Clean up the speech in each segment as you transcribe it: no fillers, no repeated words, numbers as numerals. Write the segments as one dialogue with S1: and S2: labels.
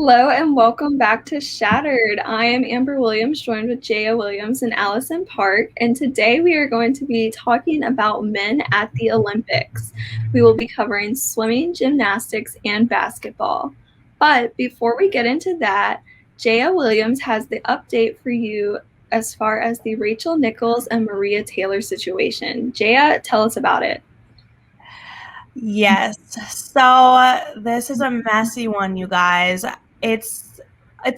S1: Hello and welcome back to Shattered. I am Amber Williams, joined with Jaya Williams and Allyson Park, and today we are going to be talking about men at the Olympics. We will be covering swimming, gymnastics, and basketball. But before we get into that, Jaya Williams has the update for you as far as the Rachel Nichols and Maria Taylor situation. Jaya, tell us about it.
S2: Yes. So this is a messy one, you guys. It's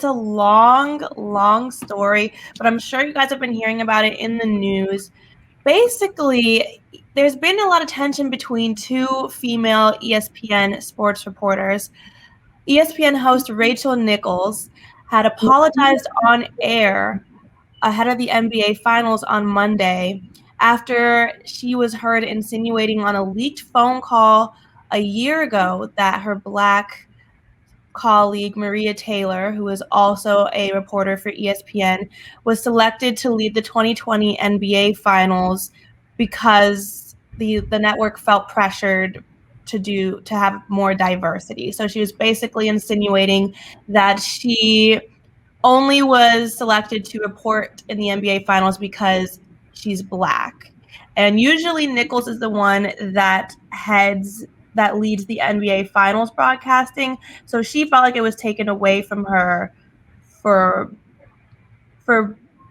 S2: a long story, but I'm sure you guys have been hearing about it in the news. Basically, there's been a lot of tension between two female ESPN sports reporters. ESPN host Rachel Nichols had apologized on air ahead of the NBA Finals on Monday after she was heard insinuating on a leaked phone call a year ago that her Black colleague, Maria Taylor, who is also a reporter for ESPN, was selected to lead the 2020 NBA Finals because the network felt pressured to have more diversity. So she was basically insinuating that she only was selected to report in the NBA Finals because she's Black. And usually Nichols is the one that leads the NBA Finals broadcasting. So she felt like it was taken away from her for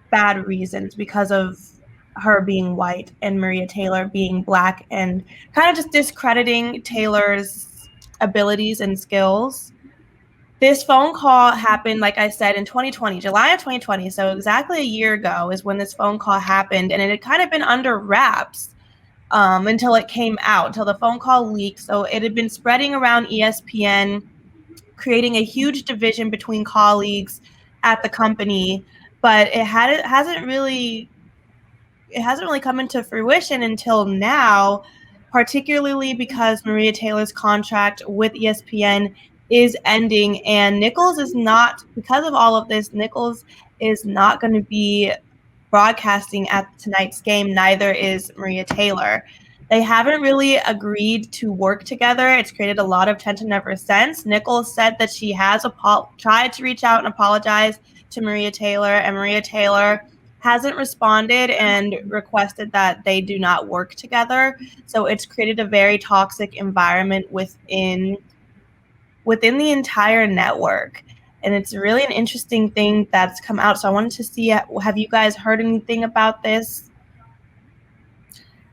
S2: bad reasons because of her being white and Maria Taylor being Black, and kind of just discrediting Taylor's abilities and skills. This phone call happened, like I said, in 2020, July of 2020. So exactly a year ago is when this phone call happened. And it had kind of been under wraps until it came out, until the phone call leaked. So it had been spreading around ESPN, creating a huge division between colleagues at the company. But it hasn't really come into fruition until now, particularly because Maria Taylor's contract with ESPN is ending, and Nichols is not, because of all of this, Nichols is not going to be broadcasting at tonight's game. Neither is Maria Taylor. They haven't really agreed to work together. It's created a lot of tension ever since. Nichols said that she has tried to reach out and apologize to Maria Taylor, and Maria Taylor hasn't responded and requested that they do not work together. So it's created a very toxic environment within the entire network. And it's really an interesting thing that's come out. So I wanted to see, have you guys heard anything about this?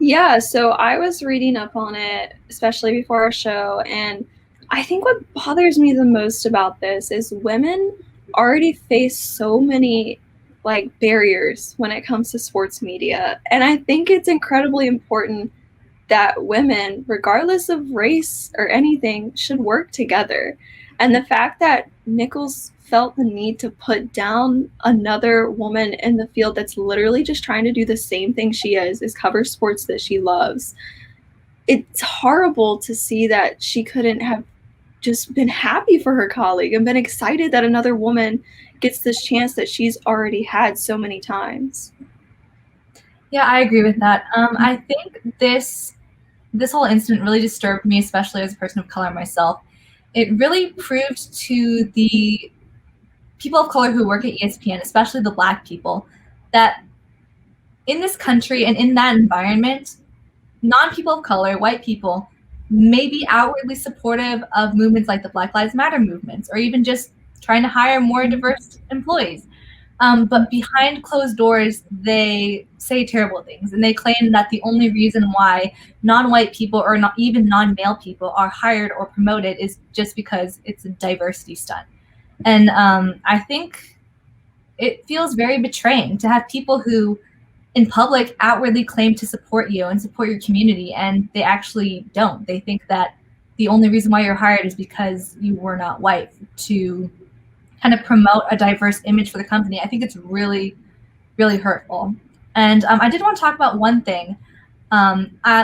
S1: Yeah, so I was reading up on it, especially before our show, and I think what bothers me the most about this is women already face so many barriers when it comes to sports media. And I think it's incredibly important that women, regardless of race or anything, should work together. And the fact that Nichols felt the need to put down another woman in the field that's literally just trying to do the same thing she is cover sports that she loves. It's horrible to see that she couldn't have just been happy for her colleague and been excited that another woman gets this chance that she's already had so many times.
S3: Yeah, I agree with that. I think this whole incident really disturbed me, especially as a person of color myself. It really proved to the people of color who work at ESPN, especially the Black people, that in this country and in that environment, non-people of color, white people, may be outwardly supportive of movements like the Black Lives Matter movements, or even just trying to hire more diverse employees. But behind closed doors, they say terrible things, and they claim that the only reason why non-white people or not even non-male people are hired or promoted is just because it's a diversity stunt. And I think it feels very betraying to have people who in public outwardly claim to support you and support your community, and they actually don't. They think that the only reason why you're hired is because you were not white, to kind of promote a diverse image for the company. I think it's really, really hurtful. And I did want to talk about one thing.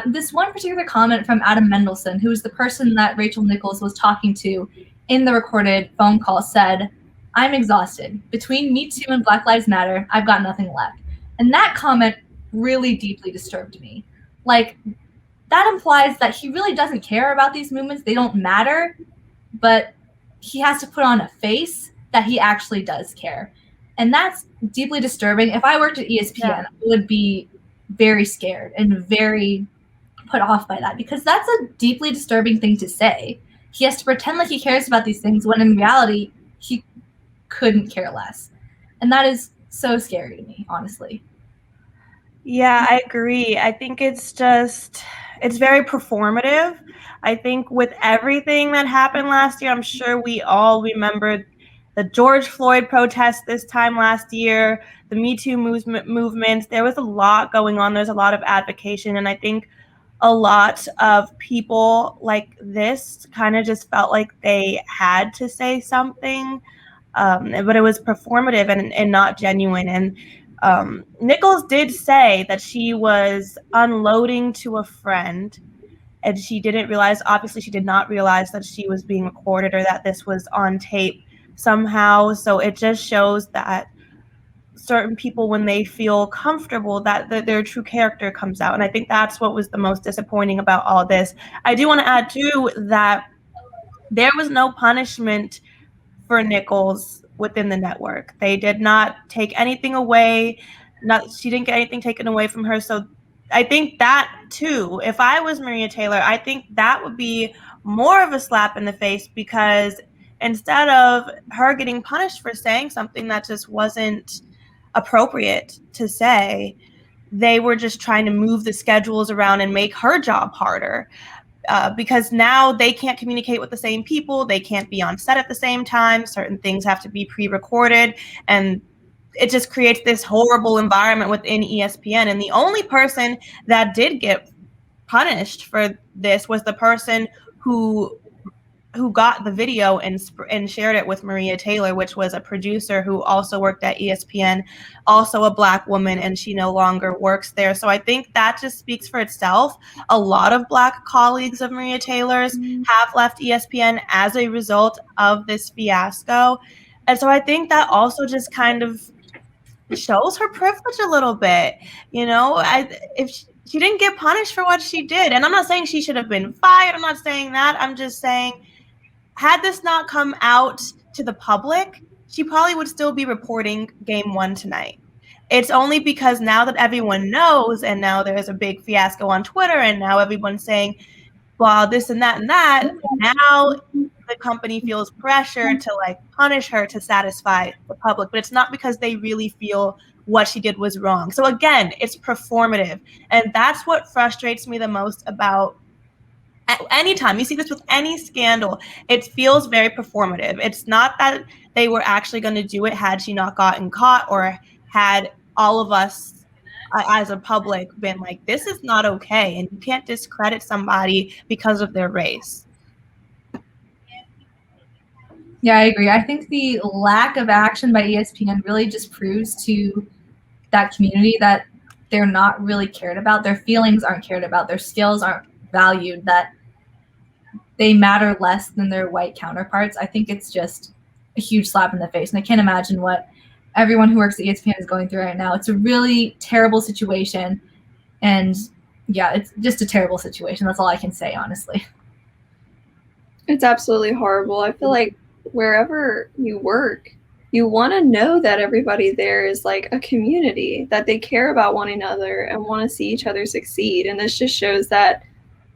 S3: This one particular comment from Adam Mendelson, who is the person that Rachel Nichols was talking to in the recorded phone call, said, "I'm exhausted. Between Me Too and Black Lives Matter, I've got nothing left." And that comment really deeply disturbed me. Like, that implies that he really doesn't care about these movements. They don't matter. But he has to put on a face that he actually does care. And that's deeply disturbing. If I worked at ESPN, I would be very scared and very put off by that, because that's a deeply disturbing thing to say. He has to pretend like he cares about these things when in reality he couldn't care less. And that is so scary to me, honestly.
S2: Yeah, I agree. I think it's very performative. I think with everything that happened last year, I'm sure we all remember the George Floyd protest this time last year, the Me Too movement. There was a lot going on. There's a lot of advocacy, and I think a lot of people like this kind of just felt like they had to say something, but it was performative and not genuine. And Nichols did say that she was unloading to a friend, and she did not realize that she was being recorded or that this was on tape somehow. So it just shows that certain people, when they feel comfortable, that their true character comes out. And I think that's what was the most disappointing about all this. I do want to add too that there was no punishment for Nichols within the network. They did not take anything away. She didn't get anything taken away from her. So I think that too, if I was Maria Taylor, I think that would be more of a slap in the face, because instead of her getting punished for saying something that just wasn't appropriate to say, they were just trying to move the schedules around and make her job harder. Because now they can't communicate with the same people. They can't be on set at the same time. Certain things have to be pre-recorded. And it just creates this horrible environment within ESPN. And the only person that did get punished for this was the person who got the video and shared it with Maria Taylor, which was a producer who also worked at ESPN, also a Black woman, and she no longer works there. So I think that just speaks for itself. A lot of Black colleagues of Maria Taylor's have left ESPN as a result of this fiasco. And so I think that also just kind of shows her privilege a little bit. If she didn't get punished for what she did, and I'm not saying she should have been fired, I'm not saying that, I'm just saying, had this not come out to the public, she probably would still be reporting Game 1 tonight. It's only because now that everyone knows, and now there's a big fiasco on Twitter, and now everyone's saying, well, this and that, now the company feels pressure to punish her to satisfy the public. But it's not because they really feel what she did was wrong. So again, it's performative. And that's what frustrates me the most about anytime you see this with any scandal. It feels very performative. It's not that they were actually going to do it had she not gotten caught, or had all of us as a public been like, this is not okay, and you can't discredit somebody because of their race.
S3: Yeah, I agree. I think the lack of action by ESPN really just proves to that community that they're not really cared about. Their feelings aren't cared about. Their skills aren't valued, that they matter less than their white counterparts. I think it's just a huge slap in the face. And I can't imagine what everyone who works at ESPN is going through right now. It's a really terrible situation. And yeah, it's just a terrible situation. That's all I can say, honestly.
S1: It's absolutely horrible. I feel like wherever you work, you want to know that everybody there is like a community, that they care about one another and want to see each other succeed. And this just shows that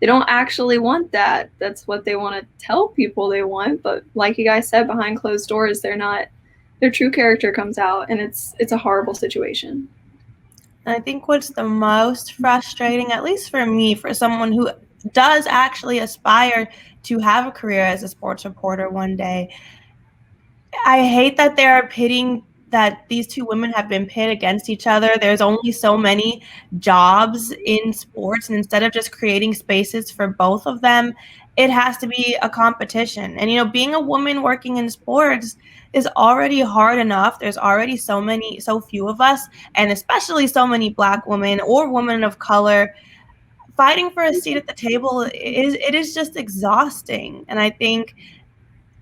S1: they don't actually want that. That's what they want to tell people they want. But like you guys said, behind closed doors, they're not, their true character comes out, and it's a horrible situation.
S2: And I think what's the most frustrating, at least for me, for someone who does actually aspire to have a career as a sports reporter one day, I hate that that these two women have been pitted against each other. There's only so many jobs in sports, and instead of just creating spaces for both of them, it has to be a competition. And, being a woman working in sports is already hard enough. There's already so few of us, and especially so many Black women or women of color. Fighting for a seat at the table, it is just exhausting. And I think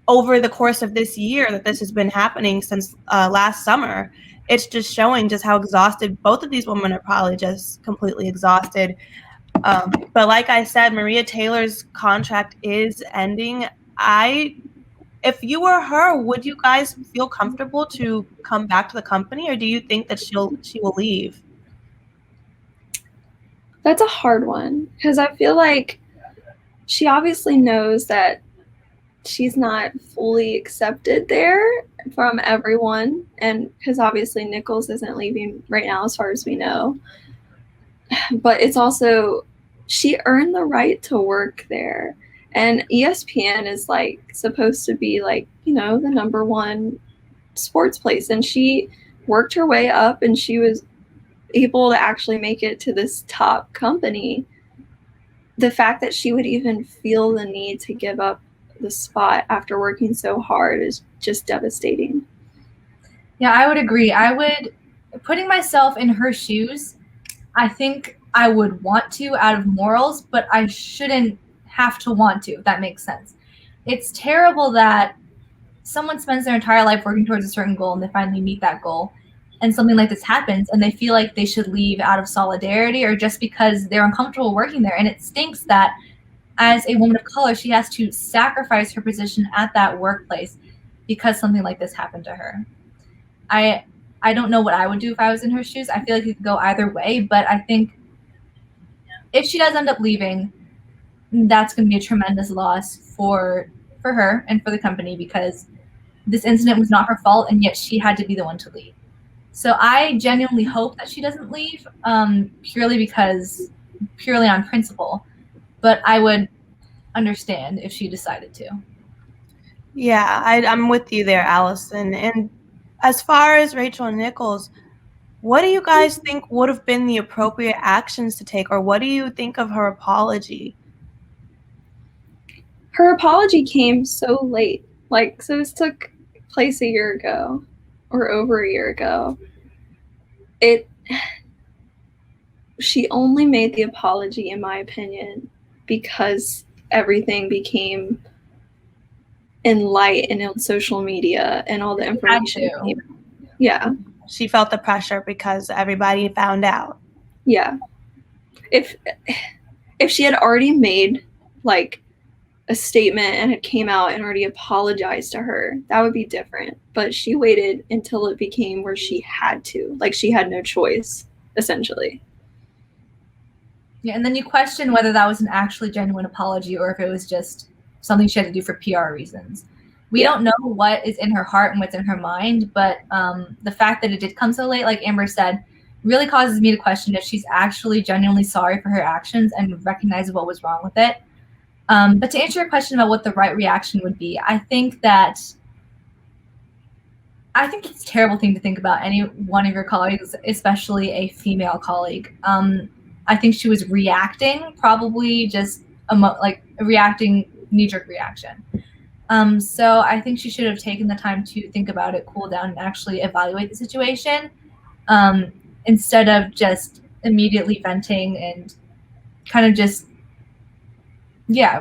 S2: over the course of this year that this has been happening since last summer, it's just showing just how exhausted both of these women are, probably just completely exhausted. But like I said, Maria Taylor's contract is ending. I if you were her, would you guys feel comfortable to come back to the company, or do you think that she will leave?
S1: That's a hard one because I feel like she obviously knows that she's not fully accepted there from everyone, and because obviously Nichols isn't leaving right now as far as we know. But it's also, she earned the right to work there, and ESPN is like supposed to be like, you know, the number one sports place, and she worked her way up and she was able to actually make it to this top company. The fact that she would even feel the need to give up the spot after working so hard is just devastating.
S3: Yeah, I would agree. Putting myself in her shoes, I think I would want to out of morals, but I shouldn't have to want to, if that makes sense. It's terrible that someone spends their entire life working towards a certain goal and they finally meet that goal, and something like this happens and they feel like they should leave out of solidarity or just because they're uncomfortable working there. And it stinks that as a woman of color, she has to sacrifice her position at that workplace because something like this happened to her. I don't know what I would do if I was in her shoes. I feel like it could go either way, but I think if she does end up leaving, that's going to be a tremendous loss for her and for the company, because this incident was not her fault, and yet she had to be the one to leave. So I genuinely hope that she doesn't leave, purely on principle, but I would understand if she decided to.
S2: Yeah, I'm with you there, Allyson. And as far as Rachel Nichols, what do you guys think would have been the appropriate actions to take, or what do you think of her apology?
S1: Her apology came so late. Like, so this took place a year ago or over a year ago. She only made the apology, in my opinion, because everything became in light and on social media and all the information came. Yeah.
S2: She felt the pressure because everybody found out.
S1: Yeah. If she had already made like a statement and had came out and already apologized to her, that would be different. But she waited until it became where she had to. Like, she had no choice, essentially.
S3: Yeah, and then you question whether that was an actually genuine apology or if it was just something she had to do for PR reasons. We don't know what is in her heart and what's in her mind, but the fact that it did come so late, like Amber said, really causes me to question if she's actually genuinely sorry for her actions and recognizes what was wrong with it. But to answer your question about what the right reaction would be, I think it's a terrible thing to think about any one of your colleagues, especially a female colleague. I think she was reacting, probably just reacting, knee-jerk reaction. So I think she should have taken the time to think about it, cool down, and actually evaluate the situation, instead of just immediately venting and kind of just,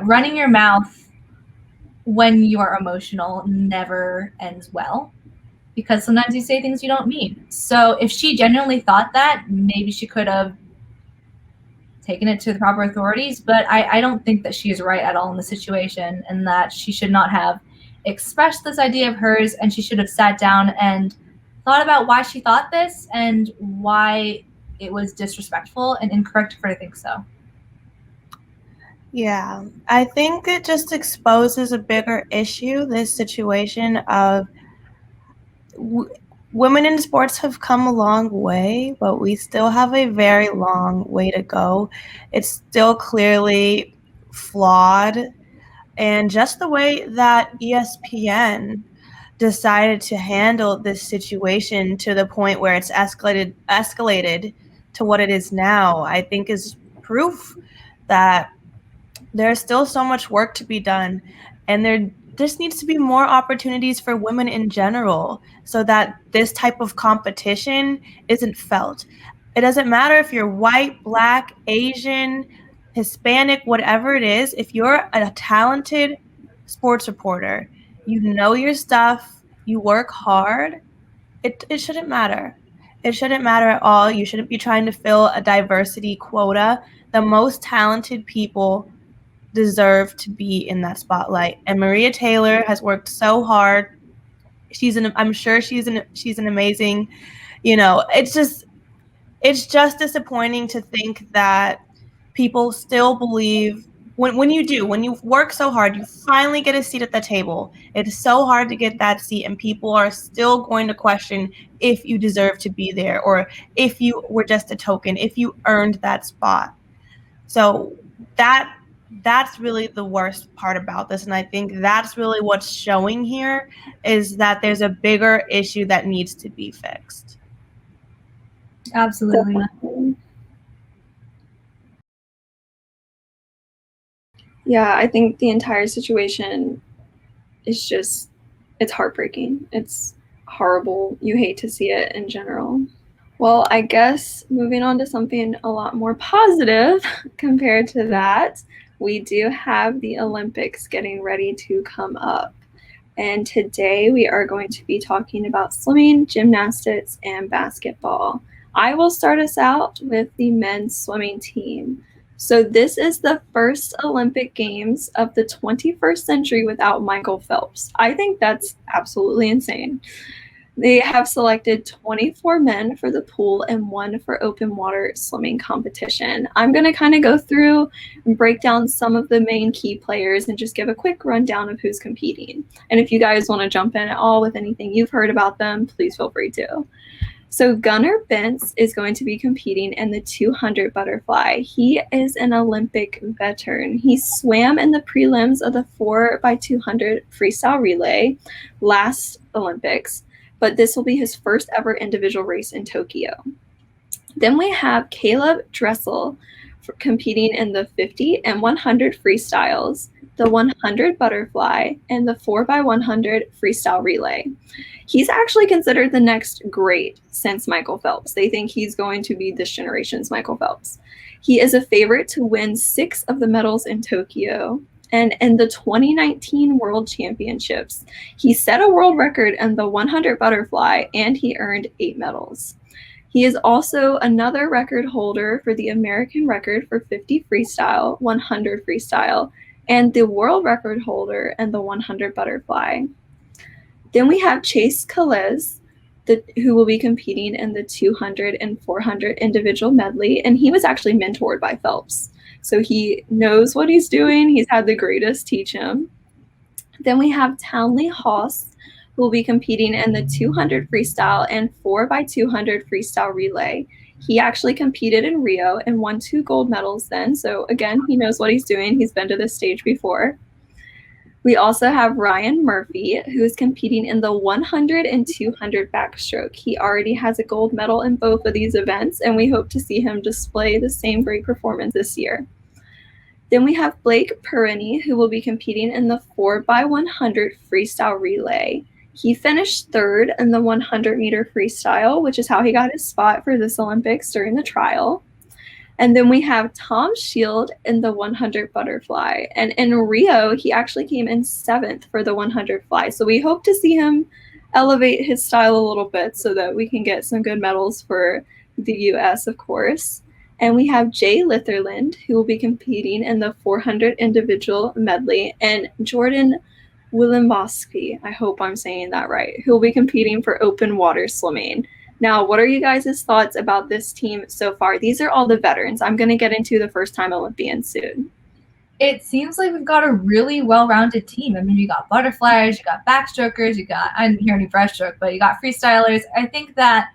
S3: running your mouth when you are emotional never ends well, because sometimes you say things you don't mean. So if she genuinely thought that, maybe she could have taken it to the proper authorities, but I don't think that she is right at all in the situation, and that she should not have expressed this idea of hers, and she should have sat down and thought about why she thought this and why it was disrespectful and incorrect for her to think so.
S2: Yeah, I think it just exposes a bigger issue, this situation of women in sports have come a long way, but we still have a very long way to go. It's still clearly flawed. And just the way that ESPN decided to handle this situation to the point where it's escalated to what it is now, I think is proof that there's still so much work to be done. And there just needs to be more opportunities for women in general so that this type of competition isn't felt. It doesn't matter if you're white, black, Asian, Hispanic, whatever it is. If you're a talented sports reporter, you know your stuff, you work hard, it shouldn't matter. It shouldn't matter at all. You shouldn't be trying to fill a diversity quota. The most talented people deserve to be in that spotlight. And Maria Taylor has worked so hard. I'm sure she's an amazing, it's just disappointing to think that people still believe when you work so hard, you finally get a seat at the table. It's so hard to get that seat, and people are still going to question if you deserve to be there, or if you were just a token, if you earned that spot. So that's really the worst part about this. And I think that's really what's showing here, is that there's a bigger issue that needs to be fixed.
S3: Absolutely.
S1: Yeah, I think the entire situation is just, it's heartbreaking. It's horrible. You hate to see it in general. Well, I guess moving on to something a lot more positive compared to that, we do have the Olympics getting ready to come up. And today we are going to be talking about swimming, gymnastics, and basketball. I will start us out with the men's swimming team. So this is the first Olympic Games of the 21st century without Michael Phelps. I think that's absolutely insane. They have selected 24 men for the pool and 1 for open water swimming competition. I'm going to kind of go through and break down some of the main key players and just give a quick rundown of who's competing. And if you guys want to jump in at all with anything you've heard about them, please feel free to. So Gunnar Bentz is going to be competing in the 200 butterfly. He is an Olympic veteran. He swam in the prelims of the 4x200 freestyle relay last Olympics, but this will be his first ever individual race in Tokyo. Then we have Caleb Dressel competing in the 50 and 100 freestyles, the 100 butterfly, and the 4x100 freestyle relay. He's actually considered the next great since Michael Phelps. They think he's going to be this generation's Michael Phelps. He is a favorite to win 6 of the medals in Tokyo. And in the 2019 World Championships, he set a world record in the 100 butterfly, and he earned 8 medals. He is also another record holder for the American record for 50 freestyle, 100 freestyle, and the world record holder in the 100 butterfly. Then we have Chase Collis, who will be competing in the 200 and 400 individual medley, and he was actually mentored by Phelps. So he knows what he's doing. He's had the greatest teach him. Then we have Townley Haas, who will be competing in the 200 freestyle and 4x200 freestyle relay. He actually competed in Rio and won 2 gold medals then. So again, he knows what he's doing. He's been to this stage before. We also have Ryan Murphy, who is competing in the 100 and 200 backstroke. He already has a gold medal in both of these events, and we hope to see him display the same great performance this year. Then we have Blake Pirini, who will be competing in the 4x100 freestyle relay. He finished 3rd in the 100-meter freestyle, which is how he got his spot for this Olympics during the trial. And then we have Tom Shield in the 100 butterfly. And in Rio, he actually came in 7th for the 100 fly. So we hope to see him elevate his style a little bit so that we can get some good medals for the U.S., of course. And we have Jay Litherland, who will be competing in the 400 individual medley, and Jordan Willemboski, I hope I'm saying that right, who will be competing for open water swimming. Now, what are you guys' thoughts about this team so far? These are all the veterans. I'm going to get into the first-time Olympians soon.
S3: It seems like we've got a really well-rounded team. I mean, you got butterflies, you got backstrokers, I didn't hear any breaststroke, but you got freestylers. I think that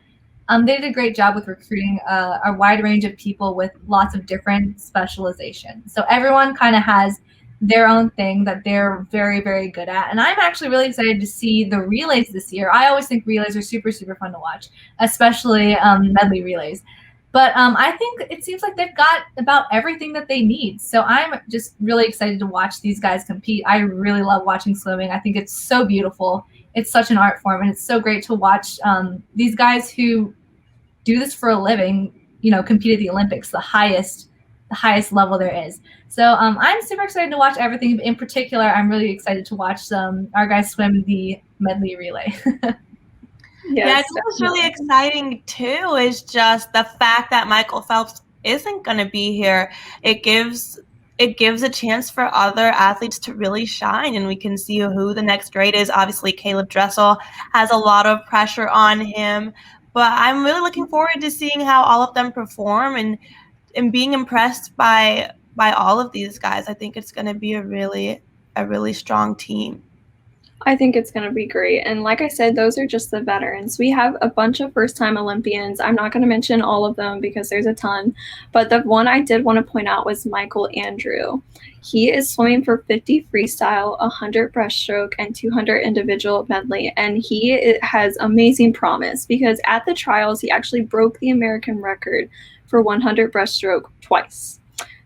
S3: they did a great job with recruiting a wide range of people with lots of different specializations. So everyone kind of has their own thing that they're very, very good at. And I'm actually really excited to see the relays this year. I always think relays are super, super fun to watch, especially medley relays. But I think it seems like they've got about everything that they need. So I'm just really excited to watch these guys compete. I really love watching swimming. I think it's so beautiful. It's such an art form, and it's so great to watch these guys who do this for a living, compete at the Olympics, the highest level there is. So I'm super excited to watch everything. In particular, I'm really excited to watch our guys swim the medley relay.
S2: Yes, what's really exciting too is just the fact that Michael Phelps isn't going to be here. It gives it gives a chance for other athletes to really shine, and we can see who the next great is. Obviously, Caleb Dressel has a lot of pressure on him, but I'm really looking forward to seeing how all of them perform and being impressed by all of these guys. I think it's going to be a really strong team.
S1: I think it's going to be great. And like I said, those are just the veterans. We have a bunch of first-time Olympians. I'm not going to mention all of them because there's a ton. But the one I did want to point out was Michael Andrew. He is swimming for 50 freestyle, 100 breaststroke, and 200 individual medley. And he has amazing promise because at the trials, he actually broke the American record for 100 breaststroke twice.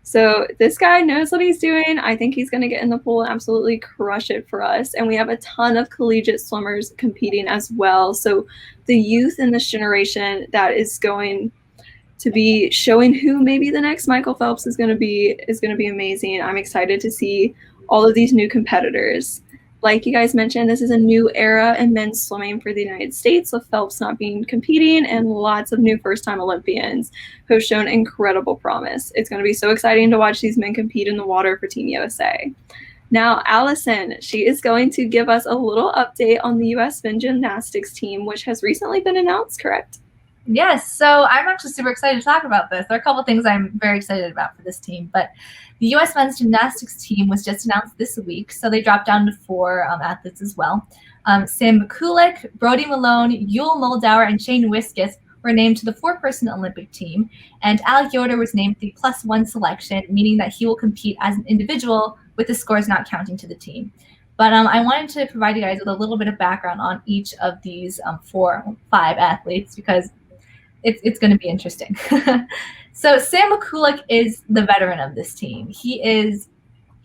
S1: So this guy knows what he's doing. I think he's going to get in the pool and absolutely crush it for us. And we have a ton of collegiate swimmers competing as well. So the youth in this generation that is going to be showing who maybe the next Michael Phelps is going to be amazing. I'm excited to see all of these new competitors. Like you guys mentioned, this is a new era in men's swimming for the United States, with Phelps not being competing and lots of new first-time Olympians who have shown incredible promise. It's going to be so exciting to watch these men compete in the water for Team USA. Now, Allyson, she is going to give us a little update on the U.S. men's gymnastics team, which has recently been announced, correct?
S3: Yes, so I'm actually super excited to talk about this. There are a couple of things I'm very excited about for this team, but the U.S. men's gymnastics team was just announced this week, so they dropped down to 4 athletes as well. Sam Mcculloch, Brody Malone, Yule Moldower, and Shane Whiskus were named to the 4-person Olympic team, and Yoder was named the +1 selection, meaning that he will compete as an individual with the scores not counting to the team. But I wanted to provide you guys with a little bit of background on each of these 5 athletes because it's going to be interesting. So Sam Mcculloch is the veteran of this team. He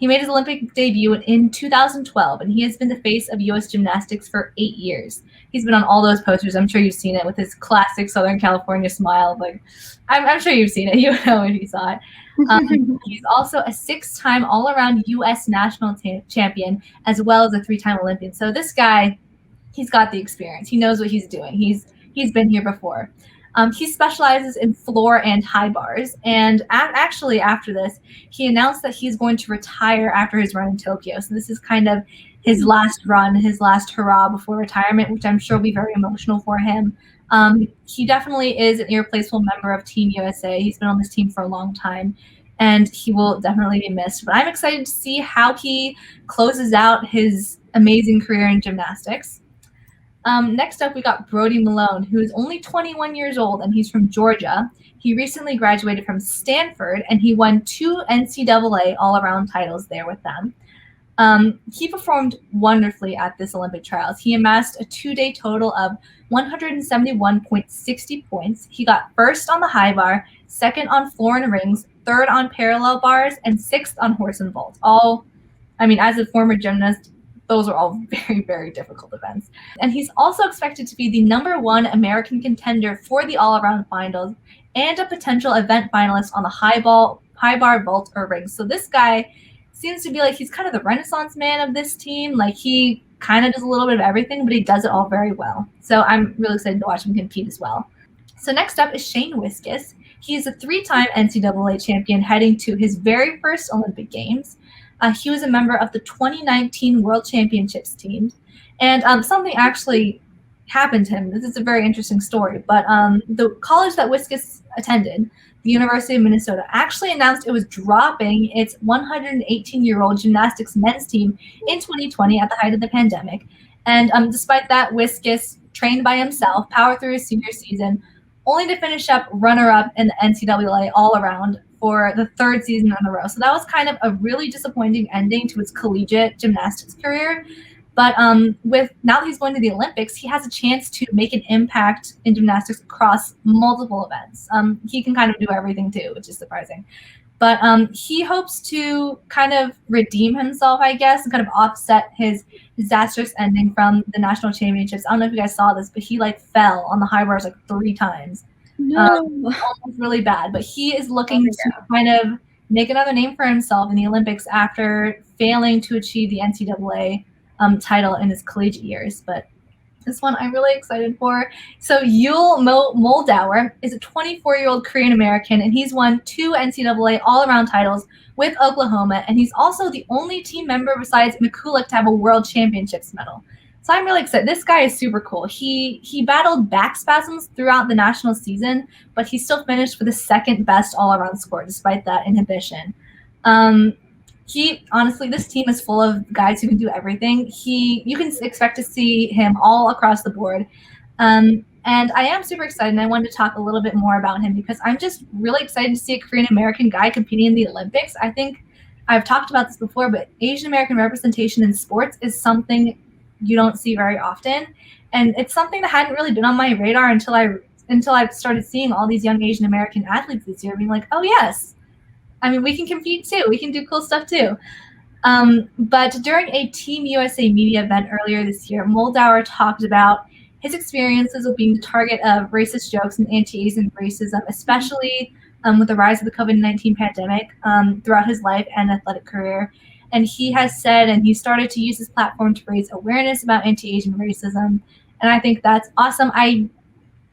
S3: made his Olympic debut in 2012, and he has been the face of U.S. gymnastics for 8 years. He's been on all those posters. I'm sure you've seen it with his classic Southern California smile. Like, I'm sure you've seen it. You know if you saw it. He's also a 6-time all-around U.S. national champion, as well as a 3-time Olympian. So this guy, he's got the experience. He knows what he's doing. He's been here before. He specializes in floor and high bars, and actually after this, he announced that he's going to retire after his run in Tokyo. So this is kind of his last run, his last hurrah before retirement, which I'm sure will be very emotional for him. He definitely is an irreplaceable member of Team USA. He's been on this team for a long time, and he will definitely be missed. But I'm excited to see how he closes out his amazing career in gymnastics. Next up, we got Brody Malone, who is only 21 years old, and he's from Georgia. He recently graduated from Stanford, and he won 2 NCAA all-around titles there with them. He performed wonderfully at this Olympic trials. He amassed a 2-day total of 171.60 points. He got 1st on the high bar, 2nd on floor and rings, 3rd on parallel bars, and 6th on horse and vault. As a former gymnast, those are all very, very difficult events. And he's also expected to be the #1 American contender for the all-around finals and a potential event finalist on the high bar, vault, or rings. So this guy seems to be like he's kind of the Renaissance man of this team. Like he kind of does a little bit of everything, but he does it all very well. So I'm really excited to watch him compete as well. So next up is Shane Whiskus. He's a 3-time NCAA champion heading to his very first Olympic Games. He was a member of the 2019 World Championships team. And something actually happened to him. This is a very interesting story. But the college that Whiskus attended, the University of Minnesota, actually announced it was dropping its 118-year-old gymnastics men's team in 2020 at the height of the pandemic. And despite that, Whiskus trained by himself, powered through his senior season, only to finish up runner-up in the NCAA all-around for the 3rd season in a row. So that was kind of a really disappointing ending to his collegiate gymnastics career. But with now that he's going to the Olympics, he has a chance to make an impact in gymnastics across multiple events. He can kind of do everything too, which is surprising. But he hopes to kind of redeem himself, I guess, and kind of offset his disastrous ending from the national championships. I don't know if you guys saw this, but he fell on the high bars 3 times.
S1: No.
S3: Almost really bad. But he is looking to kind of make another name for himself in the Olympics after failing to achieve the NCAA title in his collegiate years. But This one I'm really excited for. So Yule Moldower is a 24-year-old Korean American, and he's won 2 NCAA all-around titles with Oklahoma, and he's also the only team member besides Mcculloch to have a World Championships medal. So I'm really excited. This guy is super cool. He battled back spasms throughout the national season, but he still finished with the second best all-around score despite that inhibition. Honestly, this team is full of guys who can do everything. You can expect to see him all across the board. And I am super excited, and I wanted to talk a little bit more about him because I'm just really excited to see a Korean American guy competing in the Olympics. I think I've talked about this before, but Asian American representation in sports is something you don't see very often. And it's something that hadn't really been on my radar until I started seeing all these young Asian American athletes this year, being like, oh yes, I mean, we can compete too. We can do cool stuff too. But during a Team USA media event earlier this year, Moldower talked about his experiences with being the target of racist jokes and anti-Asian racism, especially with the rise of the COVID-19 pandemic throughout his life and athletic career. And he has said, and he started to use his platform to raise awareness about anti-Asian racism. And I think that's awesome.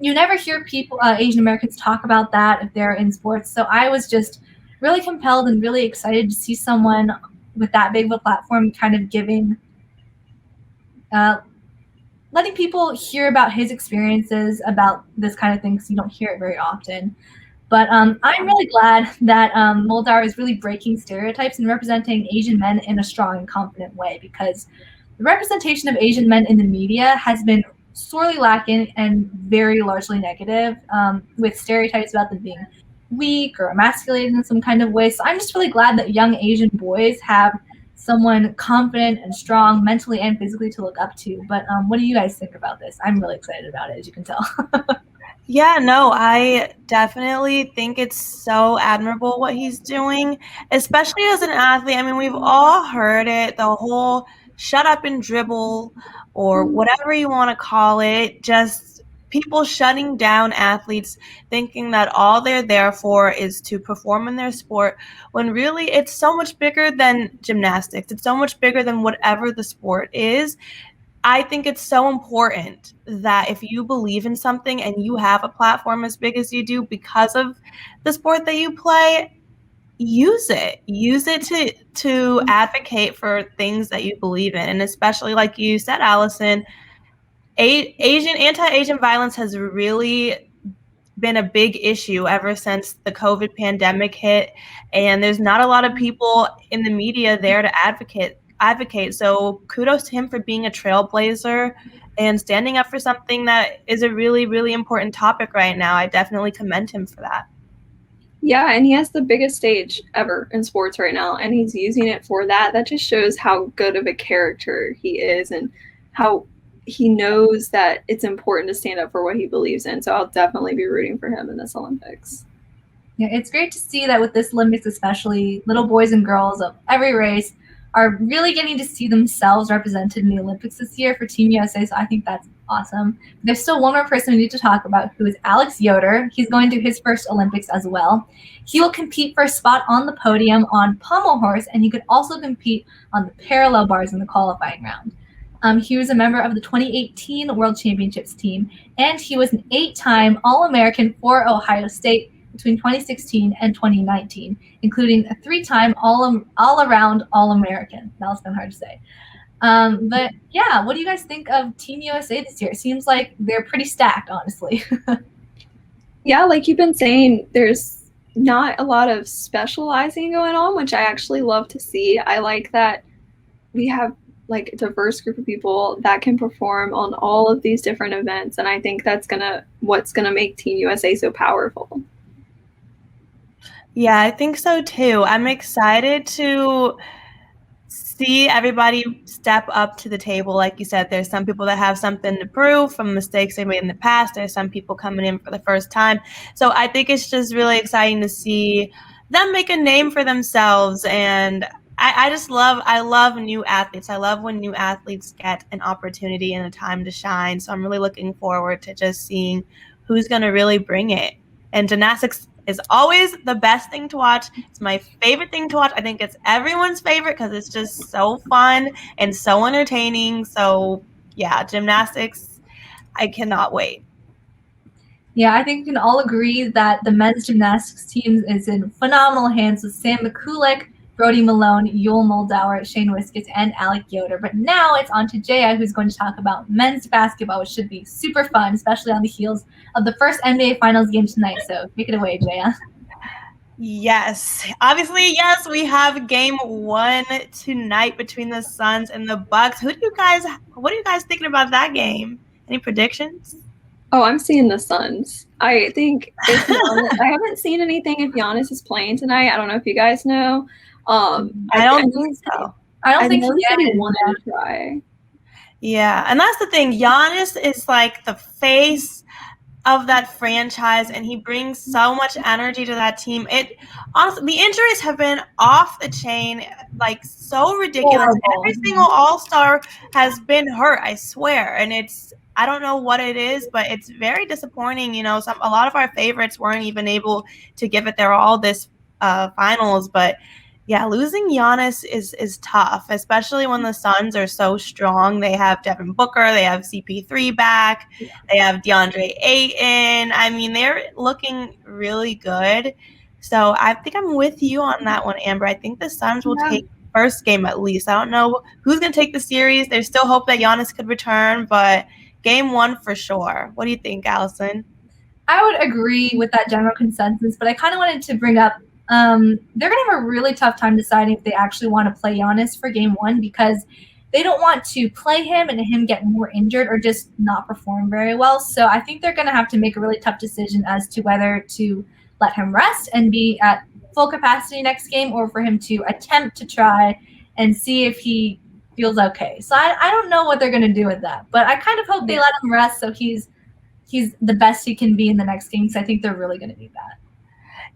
S3: You never hear people, Asian Americans, talk about that if they're in sports. So I was just really compelled and really excited to see someone with that big of a platform kind of giving, letting people hear about his experiences about this kind of thing because you don't hear it very often. But I'm really glad that Moldower is really breaking stereotypes and representing Asian men in a strong and confident way because the representation of Asian men in the media has been sorely lacking and very largely negative with stereotypes about them being weak or emasculated in some kind of way. So I'm just really glad that young Asian boys have someone confident and strong mentally and physically to look up to. But what do you guys think about this? I'm really excited about it, as you can tell.
S2: Yeah, no, I definitely think it's so admirable what he's doing, especially as an athlete. I mean, we've all heard it, the whole shut up and dribble or whatever you want to call it, just people shutting down athletes thinking that all they're there for is to perform in their sport when really it's so much bigger than gymnastics. It's so much bigger than whatever the sport is. I think it's so important that if you believe in something and you have a platform as big as you do because of the sport that you play, use it. Use it to advocate for things that you believe in. And especially like you said, Allyson, anti-Asian violence has really been a big issue ever since the COVID pandemic hit, and there's not a lot of people in the media there to advocate. So kudos to him for being a trailblazer and standing up for something that is a really, really important topic right now. I definitely commend him for that.
S1: Yeah, and he has the biggest stage ever in sports right now, and he's using it for that. That just shows how good of a character he is and how he knows that it's important to stand up for what he believes in. So I'll definitely be rooting for him in this Olympics.
S3: Yeah, it's great to see that with this Olympics, especially little boys and girls of every race are really getting to see themselves represented in the Olympics this year for Team USA. So I think that's awesome. There's still one more person we need to talk about, who is Alex Yoder. He's going to his first Olympics as well. He will compete for a spot on the podium on pommel horse, and he could also compete on the parallel bars in the qualifying round. He was a member of the 2018 World Championships team, and he was an 8-time All-American for Ohio State between 2016 and 2019, including a 3-time all-around All-American. That was kind of hard to say. But yeah, what do you guys think of Team USA this year? It seems like they're pretty stacked, honestly.
S1: Yeah, like you've been saying, there's not a lot of specializing going on, which I actually love to see. I like that we have like a diverse group of people that can perform on all of these different events, and I think that's what's gonna make Team USA so powerful.
S2: Yeah, I think so too. I'm excited to see everybody step up to the table. Like you said, there's some people that have something to prove from mistakes they made in the past. There's some people coming in for the first time. So I think it's just really exciting to see them make a name for themselves. And I love new athletes. I love when new athletes get an opportunity and a time to shine. So I'm really looking forward to just seeing who's going to really bring it. And gymnastics is always the best thing to watch. It's my favorite thing to watch. I think it's everyone's favorite because it's just so fun and so entertaining. So yeah, gymnastics I cannot wait.
S3: Yeah, I think we can all agree that the men's gymnastics team is in phenomenal hands with Sam Mcculloch, Brody Malone, Yule Moldower, Shane Whiskus, and Alec Yoder. But now it's on to Jaya, who's going to talk about men's basketball, which should be super fun, especially on the heels of the first NBA Finals game tonight. So take it away, Jaya.
S2: Yes, obviously, yes, we have game 1 tonight between the Suns and the Bucks. What are you guys thinking about that game? Any predictions?
S1: Oh, I'm seeing the Suns. I think if I haven't seen anything if Giannis is playing tonight. I don't know if you guys know.
S2: I don't think so.
S3: I don't think
S1: he wanted to try.
S2: Yeah, and that's the thing. Giannis is like the face of that franchise, and he brings so much energy to that team. It honestly, the injuries have been off the chain, like so ridiculous.
S3: Horrible.
S2: Every single All-Star has been hurt, I swear, and I don't know what it is, but it's very disappointing. You know, a lot of our favorites weren't even able to give it their all this finals, but yeah, losing Giannis is tough, especially when the Suns are so strong. They have Devin Booker, they have CP3 back, they have DeAndre Ayton. I mean, they're looking really good. So I think I'm with you on that one, Amber. I think the Suns will take the first game at least. I don't know who's going to take the series. There's still hope that Giannis could return, but game 1 for sure. What do you think, Allyson?
S3: I would agree with that general consensus, but I kind of wanted to bring up they're going to have a really tough time deciding if they actually want to play Giannis for game 1 because they don't want to play him and him get more injured or just not perform very well. So I think they're going to have to make a really tough decision as to whether to let him rest and be at full capacity next game or for him to attempt to try and see if he feels okay. So I don't know what they're going to do with that, but I kind of hope they let him rest so he's the best he can be in the next game because I think they're really going to need that.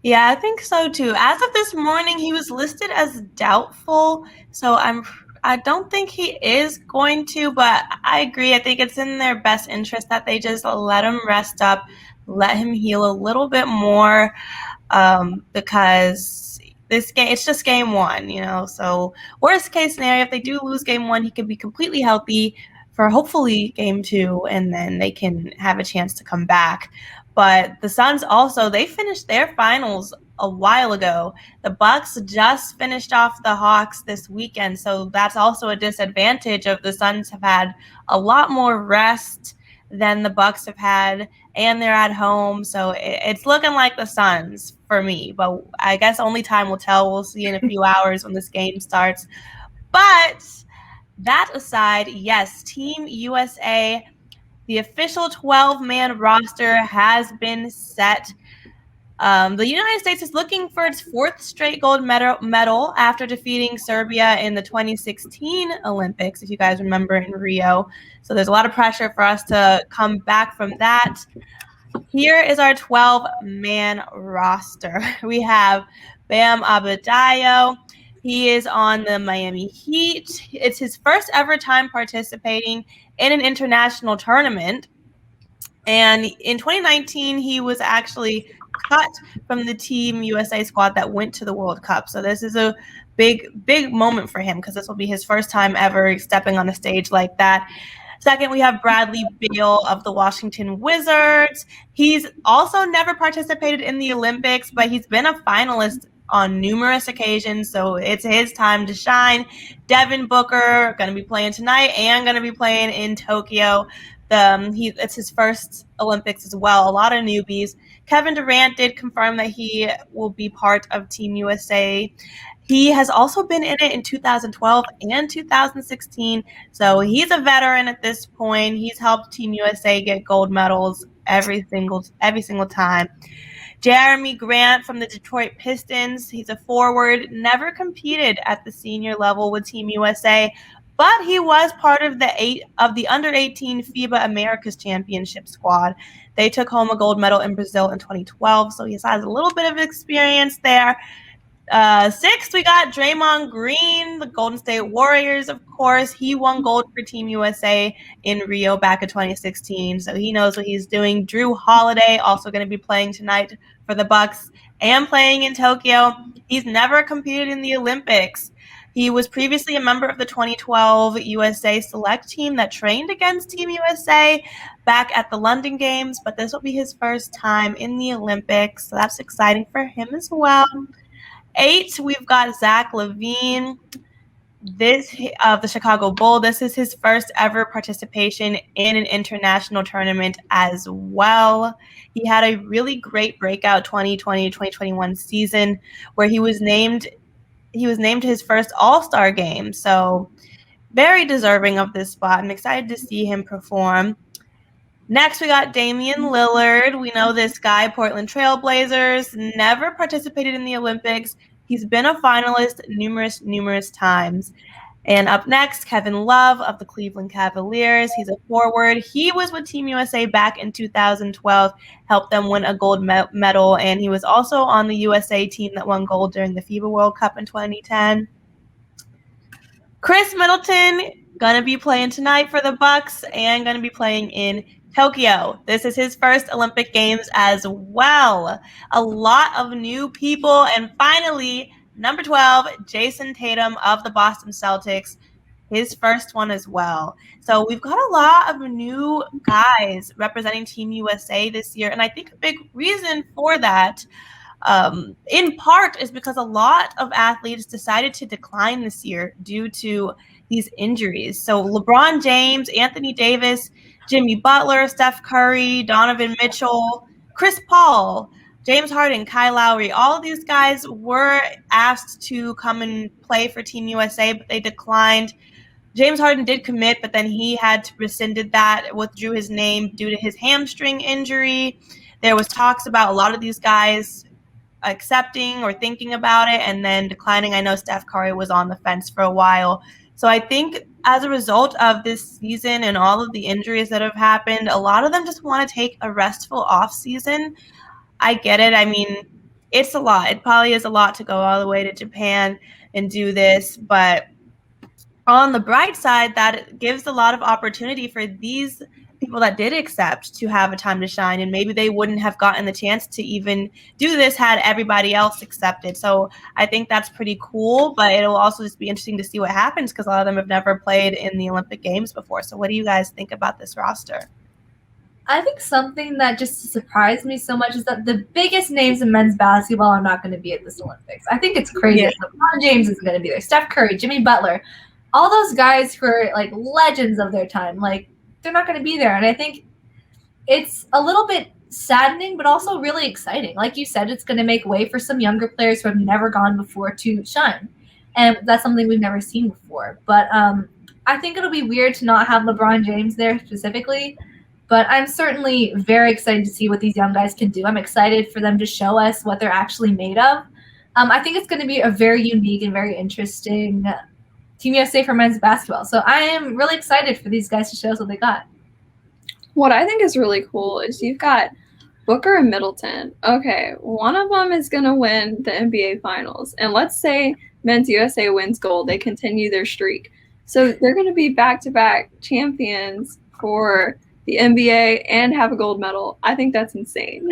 S2: Yeah, I think so too. As of this morning, he was listed as doubtful, so I don't think he is going to, but I agree. I think it's in their best interest that they just let him rest up, let him heal a little bit more, because this game, it's just game 1, you know. So worst case scenario, if they do lose game 1, he could be completely healthy for hopefully game 2, and then they can have a chance to come back. But the Suns also, they finished their finals a while ago. The Bucks just finished off the Hawks this weekend, so that's also a disadvantage of the Suns have had a lot more rest than the Bucks have had, and they're at home, so it's looking like the Suns for me. But I guess only time will tell. We'll see in a few hours when this game starts. But that aside, yes, Team USA, the official 12-man roster has been set. The United States is looking for its 4th straight gold medal after defeating Serbia in the 2016 Olympics, if you guys remember, in Rio. So there's a lot of pressure for us to come back from that. Here is our 12-man roster. We have Bam Abedio. He is on the Miami Heat. It's his first ever time participating in an international tournament. And in 2019, he was actually cut from the Team USA squad that went to the World Cup. So this is a big moment for him because this will be his first time ever stepping on a stage like that. Second, we have Bradley Beal of the Washington Wizards. He's also never participated in the Olympics, but he's been a finalist on numerous occasions, so it's his time to shine. Devin Booker going to be playing tonight and going to be playing in Tokyo. It's his first Olympics as well. A lot of newbies. Kevin Durant did confirm that he will be part of Team USA. He has also been in it in 2012 and 2016, so he's a veteran at this point. He's helped Team USA get gold medals every single time. Jeremy Grant from the Detroit Pistons. He's a forward, never competed at the senior level with Team USA, but he was part of the under-18 FIBA Americas Championship squad. They took home a gold medal in Brazil in 2012, so he has a little bit of experience there. Sixth, we got Draymond Green, the Golden State Warriors, of course. He won gold for Team USA in Rio back in 2016, so he knows what he's doing. Drew Holiday, also going to be playing tonight for the Bucks and playing in Tokyo. He's never competed in the Olympics. He was previously a member of the 2012 USA Select team that trained against Team USA back at the London Games, but this will be his first time in the Olympics, so that's exciting for him as well. 8, we've got Zach LaVine. This of the Chicago Bull. This is his first ever participation in an international tournament as well. He had a really great breakout 2020-2021 season where he was named to his first All-Star game. So very deserving of this spot. I'm excited to see him perform. Next, we got Damien Lillard. We know this guy, Portland Trailblazers, never participated in the Olympics. He's been a finalist numerous times. And up next, Kevin Love of the Cleveland Cavaliers. He's a forward. He was with Team USA back in 2012, helped them win a gold medal, and he was also on the USA team that won gold during the FIBA World Cup in 2010. Chris Middleton, gonna be playing tonight for the Bucks and gonna be playing in Tokyo. This is his first Olympic Games as well. A lot of new people. And finally, number 12, Jason Tatum of the Boston Celtics, his first one as well. So we've got a lot of new guys representing Team USA this year. And I think a big reason for that, in part, is because a lot of athletes decided to decline this year due to these injuries. So LeBron James, Anthony Davis, Jimmy Butler, Steph Curry, Donovan Mitchell, Chris Paul, James Harden, Kyle Lowry, all of these guys were asked to come and play for Team USA, but they declined. James Harden did commit, but then he had to rescinded that, withdrew his name due to his hamstring injury. There was talks about a lot of these guys accepting or thinking about it and then declining. I know Steph Curry was on the fence for a while. So I think as a result of this season and all of the injuries that have happened, a lot of them just want to take a restful off season. I get it. I mean, it's a lot. It probably is a lot to go all the way to Japan and do this. But on the bright side, that gives a lot of opportunity for these people that did accept to have a time to shine, and maybe they wouldn't have gotten the chance to even do this had everybody else accepted. So I think that's pretty cool, but it'll also just be interesting to see what happens because a lot of them have never played in the Olympic Games before. So what do you guys think about this roster?
S3: I think something that just surprised me so much is that the biggest names in men's basketball are not going to be at this Olympics. I think it's crazy. Yeah. LeBron James isn't going to be there. Steph Curry, Jimmy Butler, all those guys who are like legends of their time, like they're not going to be there. And I think it's a little bit saddening, but also really exciting. Like you said, it's going to make way for some younger players who have never gone before to shine. And that's something we've never seen before. But I think it'll be weird to not have LeBron James there specifically. But I'm certainly very excited to see what these young guys can do. I'm excited for them to show us what they're actually made of. I think it's going to be a very unique and very interesting Team USA for men's basketball. So I am really excited for these guys to show us what they got.
S1: What I think is really cool is you've got Booker and Middleton. Okay, one of them is going to win the NBA Finals. And let's say men's USA wins gold. They continue their streak. So they're going to be back-to-back champions for the NBA and have a gold medal. I think that's insane.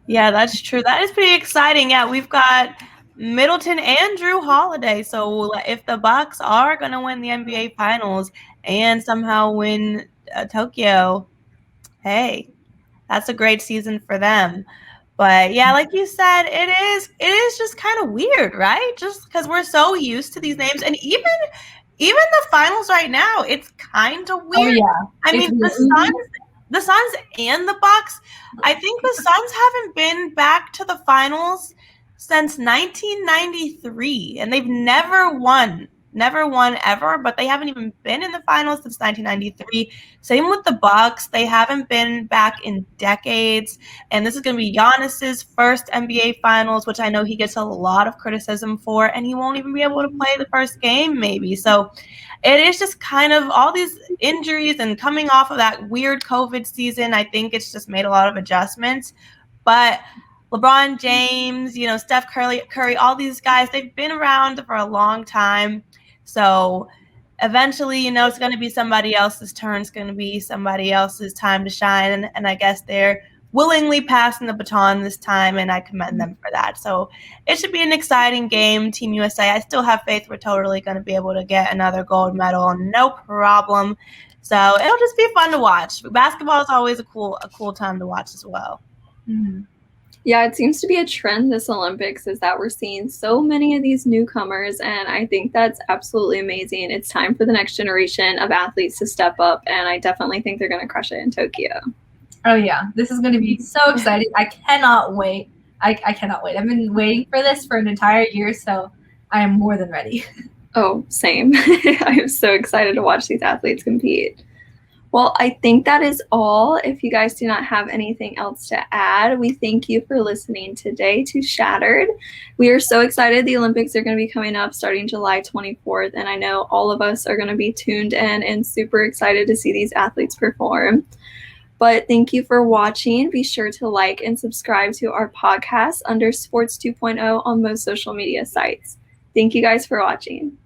S2: Yeah, that's true. That is pretty exciting. Yeah, we've got Middleton and Drew Holiday. So if the Bucks are going to win the NBA Finals and somehow win Tokyo, hey, that's a great season for them. But yeah, like you said, it is just kind of weird, right? Just because we're so used to these names, and even the finals right now, it's kind of weird. Oh, yeah. I mean, the Suns and the Bucks. I think the Suns haven't been back to the finals since 1993, and they've never won ever, but they haven't even been in the finals since 1993. Same with the Bucks. They haven't been back in decades, and this is going to be Giannis's first NBA Finals, which I know he gets a lot of criticism for, and he won't even be able to play the first game maybe. So it is just kind of all these injuries and coming off of that weird COVID season. I think it's just made a lot of adjustments, but LeBron James, Steph Curry, all these guys, they've been around for a long time. So eventually, it's going to be somebody else's turn. It's going to be somebody else's time to shine. And I guess they're willingly passing the baton this time, and I commend them for that. So it should be an exciting game. Team USA, I still have faith we're totally going to be able to get another gold medal, no problem. So it'll just be fun to watch. Basketball is always a cool time to watch as well.
S3: Mhm.
S1: Yeah, it seems to be a trend this Olympics is that we're seeing so many of these newcomers, and I think that's absolutely amazing. It's time for the next generation of athletes to step up, and I definitely think they're going to crush it in Tokyo.
S3: Oh yeah, this is going to be so exciting. I cannot wait. I cannot wait. I've been waiting for this for an entire year, so I am more than ready.
S1: Oh, same. I am so excited to watch these athletes compete. Well, I think that is all. If you guys do not have anything else to add, we thank you for listening today to Shattered. We are so excited. The Olympics are going to be coming up starting July 24th, and I know all of us are going to be tuned in and super excited to see these athletes perform. But thank you for watching. Be sure to like and subscribe to our podcast under Sports 2.0 on most social media sites. Thank you guys for watching.